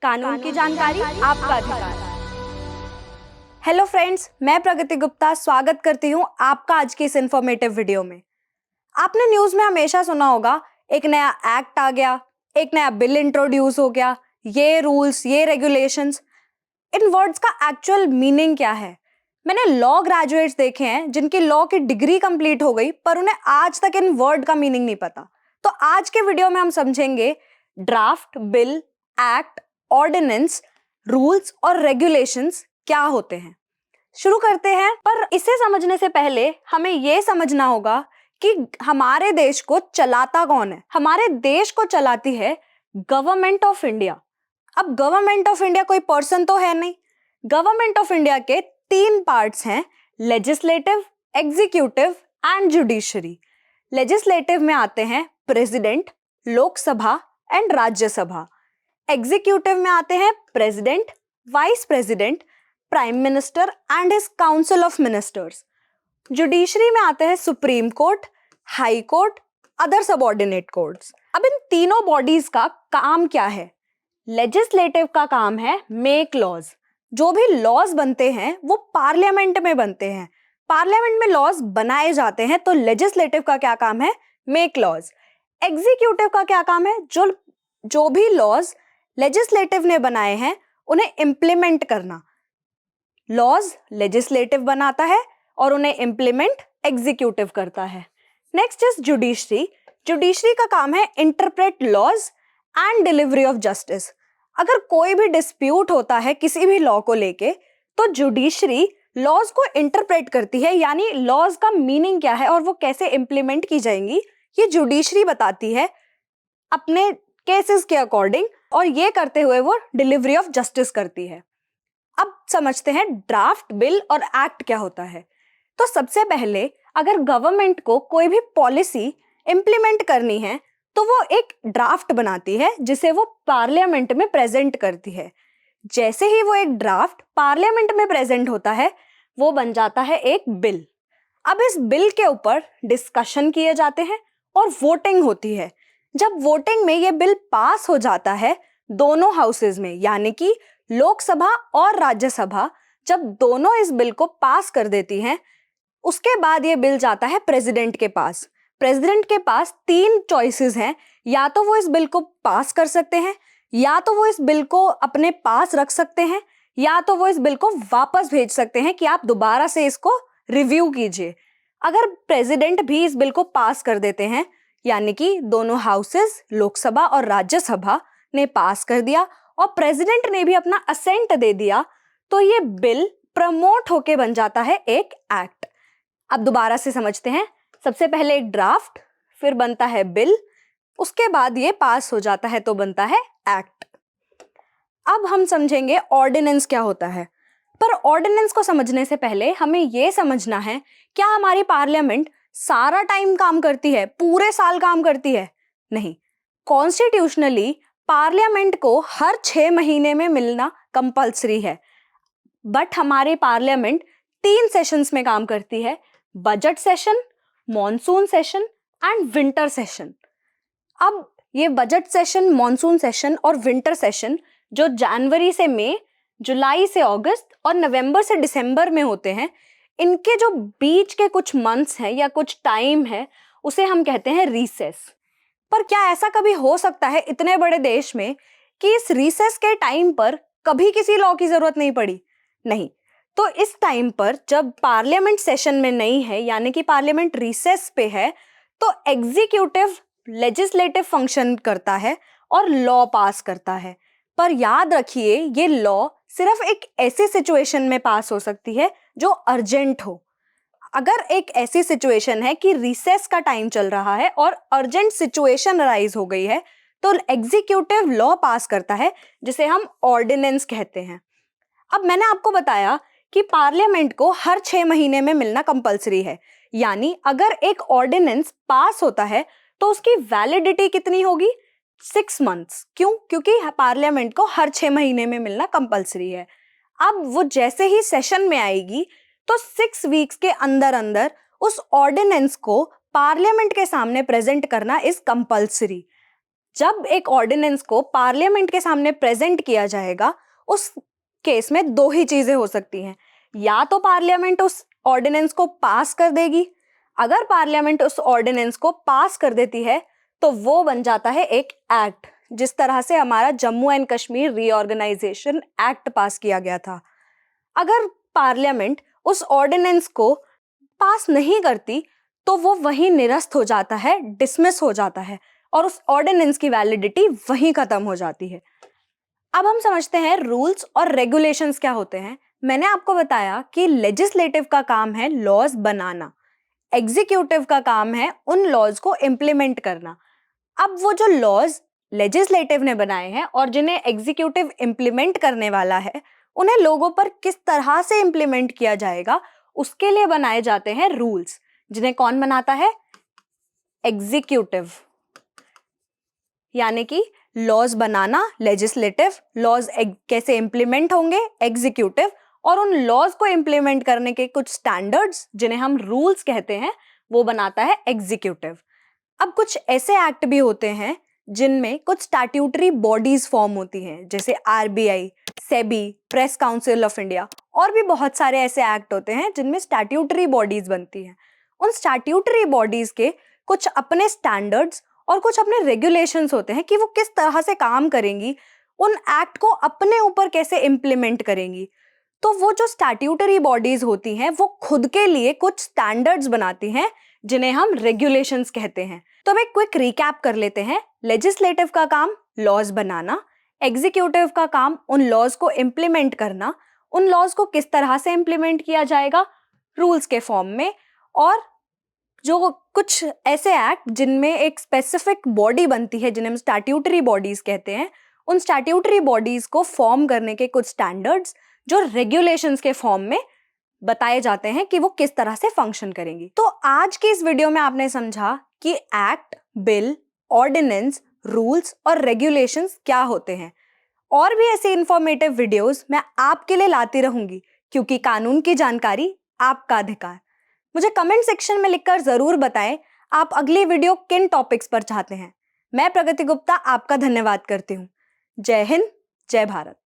कानून की जानकारी आपका अधिकार। हेलो फ्रेंड्स, मैं प्रगति गुप्ता स्वागत करती हूँ आपका आज की इस इंफॉर्मेटिव वीडियो में। आपने न्यूज में हमेशा सुना होगा एक नया एक्ट आ गया, एक नया बिल इंट्रोड्यूस हो गया, ये रूल्स, ये रेगुलेशंस। इन वर्ड्स का एक्चुअल मीनिंग क्या है? मैंने लॉ ग्रेजुएट्स देखे हैं जिनकी लॉ की डिग्री कंप्लीट हो गई पर उन्हें आज तक इन वर्ड का मीनिंग नहीं पता। तो आज के वीडियो में हम समझेंगे draft, bill, act, ordinance, rules और रेगुलेशंस क्या होते हैं। शुरू करते हैं, पर इसे समझने से पहले हमें यह समझना होगा कि हमारे देश को चलाता कौन है। हमारे देश को चलाती है गवर्नमेंट ऑफ इंडिया। अब गवर्नमेंट ऑफ इंडिया कोई पर्सन तो है नहीं। गवर्नमेंट ऑफ इंडिया के 3 पार्ट्स हैं, legislative, executive and judiciary. Legislative में आते हैं president, Lok Sabha and Rajya Sabha. Executive में आते हैं president, vice president, prime minister and his council of ministers. Judiciary में आते हैं supreme court, high court, other subordinate courts. अब इन तीनों बॉडीज का काम क्या है? लेजिस्लेटिव का काम है मेक लॉज। जो भी लॉज बनते हैं वो पार्लियामेंट में बनते हैं। पार्लियामेंट में लॉज बनाए जाते हैं। तो लेजिस्लेटिव का क्या काम है? Make laws. एग्जीक्यूटिव का क्या काम है? जो भी लॉज लेजिस्लेटिव ने बनाए हैं उन्हें इंप्लीमेंट करना। लॉज लेजिस्लेटिव बनाता है और उन्हें इंप्लीमेंट एग्जीक्यूटिव करता है। Next is judiciary. जुडिशरी का काम है interpret laws and delivery of justice. अगर कोई भी डिस्प्यूट होता है किसी भी लॉ को लेके तो जुडिशरी लॉज को इंटरप्रेट करती है, यानी लॉज का मीनिंग क्या है और वो कैसे इंप्लीमेंट की जाएंगी ये जुडिशरी बताती है अपने केसेस के अकॉर्डिंग, और ये करते हुए वो डिलीवरी ऑफ जस्टिस करती है। अब समझते हैं ड्राफ्ट, बिल और एक्ट क्या होता है। तो सबसे पहले अगर गवर्नमेंट को कोई भी पॉलिसी इंप्लीमेंट करनी है तो वो एक ड्राफ्ट बनाती है जिसे वो पार्लियामेंट में प्रेजेंट करती है। जैसे ही वो एक ड्राफ्ट पार्लियामेंट में प्रेजेंट होता है वो बन जाता है एक बिल। अब इस बिल के ऊपर डिस्कशन किए जाते हैं और वोटिंग होती है। जब वोटिंग में ये बिल पास हो जाता है दोनों हाउसेज में, यानी कि लोकसभा और राज्यसभा जब दोनों इस बिल को पास कर देती हैं, उसके बाद ये बिल जाता है प्रेसिडेंट के पास। प्रेसिडेंट के पास 3 चॉइसेस हैं, या तो वो इस बिल को पास कर सकते हैं, या तो वो इस बिल को अपने पास रख सकते हैं, या तो वो इस बिल को वापस भेज सकते हैं कि आप दोबारा से इसको रिव्यू कीजिए। अगर प्रेसिडेंट भी इस बिल को पास कर देते हैं, यानी कि दोनों हाउसेस लोकसभा और राज्यसभा ने पास कर दिया और प्रेसिडेंट ने भी अपना असेंट दे दिया, तो ये बिल प्रमोट होके बन जाता है एक एक्ट। अब दोबारा से समझते हैं। सबसे पहले एक ड्राफ्ट, फिर बनता है बिल, उसके बाद ये पास हो जाता है तो बनता है एक्ट। अब हम समझेंगे ऑर्डिनेंस क्या होता है। पर ऑर्डिनेंस को समझने से पहले हमें यह समझना है क्या हमारी पार्लियामेंट सारा टाइम काम करती है, पूरे साल काम करती है? नहीं। कॉन्स्टिट्यूशनली पार्लियामेंट को हर 6 महीने में मिलना कंपल्सरी है, बट हमारी पार्लियामेंट 3 सेशंस में काम करती है, budget session, monsoon session and winter session. अब ये बजट सेशन, मॉनसून सेशन और विंटर सेशन जो जनवरी से मई, जुलाई से अगस्त और नवंबर से दिसंबर में होते हैं, इनके जो बीच के कुछ मंथ्स हैं या कुछ टाइम है उसे हम कहते हैं रीसेस। पर क्या ऐसा कभी हो सकता है इतने बड़े देश में कि इस रीसेस के टाइम पर कभी किसी लॉ की जरूरत नहीं पड़ी? नहीं। तो इस टाइम पर जब पार्लियामेंट सेशन में नहीं है, यानी कि पार्लियामेंट रीसेस पे है, तो एग्जीक्यूटिव लेजिस्लेटिव फंक्शन करता है और लॉ पास करता है। पर याद रखिए ये लॉ सिर्फ एक ऐसी सिचुएशन में पास हो सकती है जो अर्जेंट हो। अगर एक ऐसी सिचुएशन है कि रिसेस का टाइम चल रहा है और अर्जेंट सिचुएशन अराइज हो गई है तो एग्जीक्यूटिव लॉ पास करता है जिसे हम ऑर्डिनेंस कहते हैं। अब मैंने आपको बताया कि पार्लियामेंट को हर 6 महीने में मिलना कंपलसरी है, यानी अगर एक ऑर्डिनेंस पास होता है तो उसकी वैलिडिटी कितनी होगी? 6 मंथ्स। क्यों? क्योंकि पार्लियामेंट को हर 6 महीने में मिलना कंपलसरी है। अब वो जैसे ही सेशन में आएगी तो 6 वीक्स के अंदर अंदर उस ऑर्डिनेंस को पार्लियामेंट के सामने प्रेजेंट करना इज कंपलसरी। जब एक ऑर्डिनेंस को पार्लियामेंट के सामने प्रेजेंट किया जाएगा, उस केस में दो ही चीजें हो सकती हैं। या तो पार्लियामेंट उस ऑर्डिनेंस को पास कर देगी, अगर पार्लियामेंट उस ऑर्डिनेंस को पास कर देती है तो वो बन जाता है एक एक्ट, जिस तरह से हमारा Jammu and Kashmir reorganisation act pass किया गया था। अगर पार्लियामेंट उस ऑर्डिनेंस को पास नहीं करती तो वो वहीं निरस्त हो जाता है, डिसमिस हो जाता है और उस ऑर्डिनेंस की वैलिडिटी वहीं खत्म हो जाती है। अब हम समझते हैं रूल्स और रेगुलेशंस क्या होते हैं। मैंने आपको बताया कि लेजिस्लेटिव का काम है लॉज बनाना, एग्जीक्यूटिव का काम है उन लॉज को इम्प्लीमेंट करना। अब वो जो लॉज लेजिस्लेटिव ने बनाए हैं और जिन्हें एग्जीक्यूटिव इम्प्लीमेंट करने वाला है, उन्हें लोगों पर किस तरह से इम्प्लीमेंट किया जाएगा, उसके लिए बनाए जाते हैं रूल्स, जिन्हें कौन बनाता है? एग्जीक्यूटिव। यानी कि लॉज बनाना लेजिस्लेटिव, लॉज कैसे इंप्लीमेंट होंगे एग्जीक्यूटिव, और उन लॉज को इंप्लीमेंट करने के कुछ स्टैंडर्ड्स जिन्हें हम रूल्स कहते हैं वो बनाता है एग्जीक्यूटिव। अब कुछ ऐसे एक्ट भी होते हैं जिनमें कुछ स्टैट्यूटरी बॉडीज फॉर्म होती हैं, जैसे RBI, SEBI, press council of India, और भी बहुत सारे ऐसे एक्ट होते हैं जिनमें स्टैट्यूटरी बॉडीज बनती हैं। उन स्टैट्यूटरी बॉडीज के कुछ अपने स्टैंडर्ड्स और कुछ अपने रेगुलेशंस होते हैं कि वो किस तरह से काम करेंगी, उन एक्ट को अपने ऊपर कैसे इम्प्लीमेंट करेंगी। तो वो जो स्टैट्यूटरी बॉडीज होती हैं वो खुद के लिए कुछ स्टैंडर्ड्स बनाती हैं जिन्हें हम रेगुलेशंस कहते हैं। तो अब एक क्विक रिकैप कर लेते हैं। लेजिस्लेटिव का काम लॉज बनाना, एग्जीक्यूटिव का काम उन लॉज को इम्प्लीमेंट करना, उन लॉज को किस तरह से इम्प्लीमेंट किया जाएगा, रूल्स के फॉर्म में, और जो कुछ ऐसे एक्ट जिनमें एक स्पेसिफिक बॉडी बनती है जिन्हें हम स्टैट्यूटरी बॉडीज कहते हैं, उन स्टैट्यूटरी बॉडीज को फॉर्म करने के कुछ स्टैंडर्ड्स जो रेगुलेशंस के फॉर्म में बताए जाते हैं कि वो किस तरह से फंक्शन करेंगी। तो आज की इस वीडियो में आपने समझा कि एक्ट, बिल, ऑर्डिनेंस, रूल्स और रेगुलेशंस क्या होते हैं। और भी ऐसी इंफॉर्मेटिव वीडियोस मैं आपके लिए लाती रहूंगी, क्योंकि कानून की जानकारी आपका अधिकार। मुझे कमेंट सेक्शन में लिखकर जरूर बताएं आप अगली वीडियो किन टॉपिक्स पर चाहते हैं। मैं प्रगति गुप्ता आपका धन्यवाद करती हूँ। जय हिंद, जय भारत।